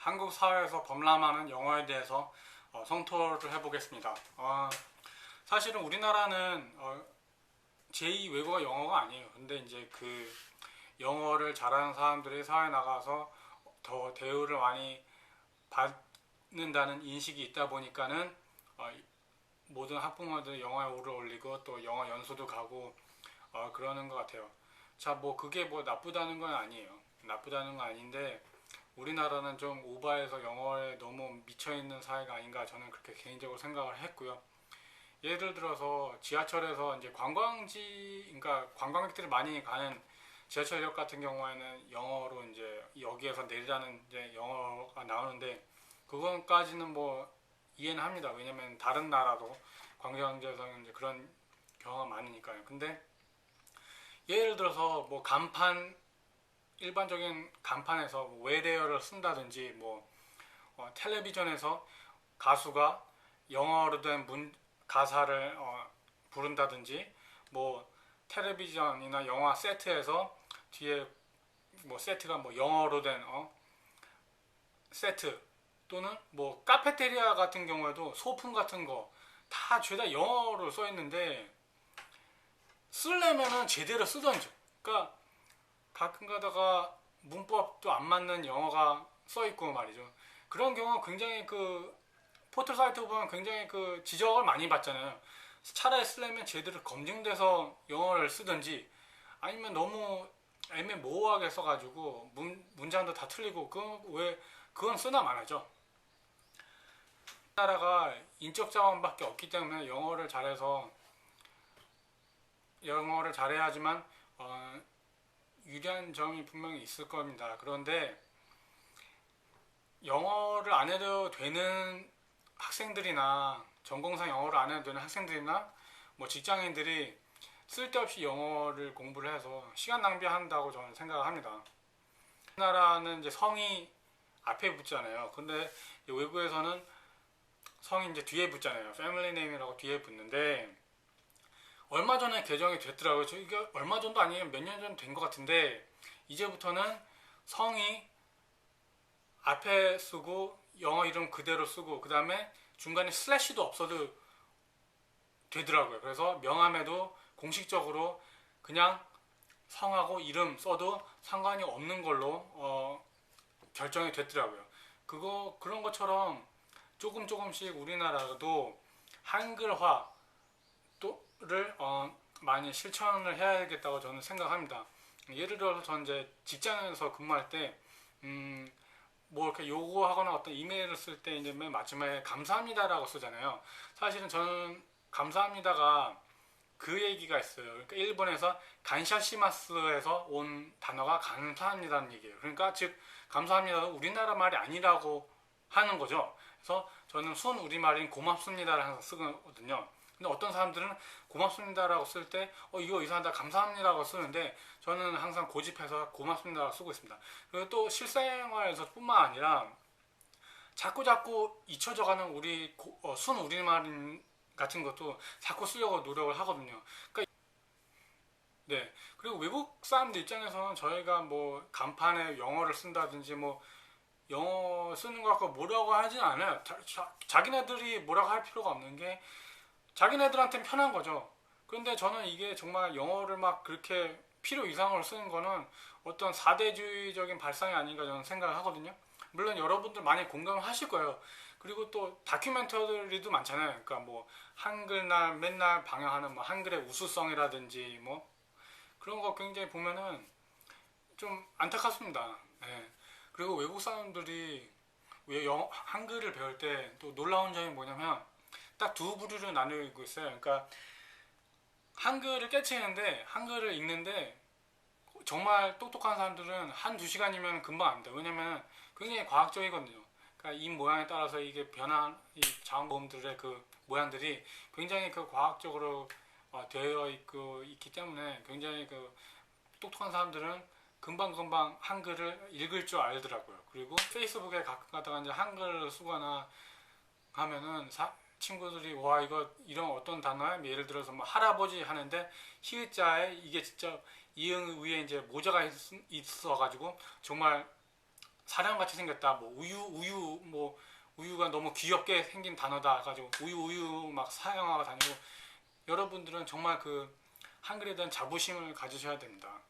한국 사회에서 범람하는 영어에 대해서 성토를 해보겠습니다. 사실은 우리나라는 제2 외국어 영어가 아니에요. 근데 이제 그 영어를 잘하는 사람들이 사회에 나가서 더 대우를 많이 받는다는 인식이 있다 보니까는 모든 학부모들이 영어에 오를 올리고 또 영어 연수도 가고 그러는 것 같아요. 자, 뭐 그게 뭐 나쁘다는 건 아니에요. 나쁘다는 건 아닌데 우리나라는 좀 오바해서 영어에 너무 미쳐있는 사회가 아닌가 저는 그렇게 개인적으로 생각을 했고요. 예를 들어서 지하철에서 이제 관광지, 그러니까 관광객들이 많이 가는 지하철역 같은 경우에는 영어로 이제 여기에서 내리라는 이제 영어가 나오는데 그건까지는 뭐 이해는 합니다. 왜냐면 다른 나라도 관광지에서는 이제 그런 경우가 많으니까요. 근데 예를 들어서 뭐 간판, 일반적인 간판에서 외래어를 쓴다든지 뭐 텔레비전에서 가수가 영어로 된 가사를 부른다든지 뭐 텔레비전이나 영화 세트에서 뒤에 뭐 세트가 뭐 영어로 된 세트, 또는 뭐 카페테리아 같은 경우에도 소품 같은 거 다 죄다 영어로 써 있는데 쓰려면은 제대로 쓰던지. 그러니까 가끔 가다가 문법도 안 맞는 영어가 써 있고 말이죠. 그런 경우 굉장히 그 포털 사이트 보면 굉장히 그 지적을 많이 받잖아요. 차라리 쓰려면 제대로 검증돼서 영어를 쓰든지 아니면 너무 애매모호하게 써가지고 문장도 다 틀리고 그건 쓰나 말하죠. 나라가 인적 자원밖에 없기 때문에 영어를 잘해야지만 유리한 점이 분명히 있을 겁니다. 그런데 영어를 안 해도 되는 학생들이나 전공상 영어를 안 해도 되는 학생들이나 뭐 직장인들이 쓸데없이 영어를 공부를 해서 시간 낭비한다고 저는 생각을 합니다. 우리나라는 이제 성이 앞에 붙잖아요. 근데 외국에서는 성이 이제 뒤에 붙잖아요. 패밀리 네임이라고 뒤에 붙는데 얼마 전에 개정이 됐더라고요. 이게 얼마 전도 아니에요. 몇 년 전 된 것 같은데 이제부터는 성이 앞에 쓰고 영어 이름 그대로 쓰고 그 다음에 중간에 슬래시도 없어도 되더라고요. 그래서 명함에도 공식적으로 그냥 성하고 이름 써도 상관이 없는 걸로 결정이 됐더라고요. 그런 것처럼 조금씩 우리나라도 한글화 를 많이 실천을 해야겠다고 저는 생각합니다. 예를 들어서 저는 이제 직장에서 근무할 때 뭐 이렇게 요구하거나 어떤 이메일을 쓸 때 이제 맨 마지막에 감사합니다라고 쓰잖아요. 사실은 저는 감사합니다가 그 얘기가 있어요. 그러니까 일본에서 간샤시마스에서 온 단어가 감사합니다는 얘기예요. 그러니까 즉 감사합니다도 우리나라 말이 아니라고 하는 거죠. 그래서 저는 순 우리말인 고맙습니다를 항상 쓰거든요. 근데 어떤 사람들은 고맙습니다라고 쓸 때 이거 이상하다 감사합니다라고 쓰는데 저는 항상 고집해서 고맙습니다라고 쓰고 있습니다. 그리고 또 실생활에서 뿐만 아니라 자꾸 잊혀져가는 우리 순 우리말 같은 것도 자꾸 쓰려고 노력을 하거든요. 그러니까 네. 그리고 외국 사람들 입장에서는 저희가 뭐 간판에 영어를 쓴다든지 뭐 영어 쓰는 거 갖고 뭐라고 하진 않아요. 자기네들이 뭐라고 할 필요가 없는 게 자기네들한테는 편한 거죠. 그런데 저는 이게 정말 영어를 막 그렇게 필요 이상으로 쓰는 거는 어떤 사대주의적인 발상이 아닌가 저는 생각을 하거든요. 물론 여러분들 많이 공감을 하실 거예요. 그리고 또 다큐멘터리도 많잖아요. 그러니까 뭐 한글날 맨날 방영하는 뭐 한글의 우수성이라든지 뭐 그런 거 굉장히 보면은 좀 안타깝습니다. 네. 그리고 외국 사람들이 한글을 배울 때 또 놀라운 점이 뭐냐면 딱 두 부류로 나누고 있어요. 그러니까 한글을 깨치는데 한글을 읽는데 정말 똑똑한 사람들은 한 두 시간이면 금방 압니다. 왜냐면 굉장히 과학적이거든요. 그러니까 입 모양에 따라서 이게 변한 이 자원보험들의 그 모양들이 굉장히 그 과학적으로 되어 있기 때문에 굉장히 그 똑똑한 사람들은 금방금방 한글을 읽을 줄 알더라고요. 그리고 페이스북에 가끔 가다가 이제 한글을 쓰거나 하면은 친구들이 와 이거 이런 어떤 단어야? 예를 들어서 뭐 할아버지 하는데 히읗자에 이게 진짜 이응 위에 이제 모자가 있어가지고 정말 사람같이 생겼다. 뭐 우유 뭐 우유가 너무 귀엽게 생긴 단어다 가지고 우유 막 사용하고 다니고 여러분들은 정말 그 한글에 대한 자부심을 가지셔야 됩니다.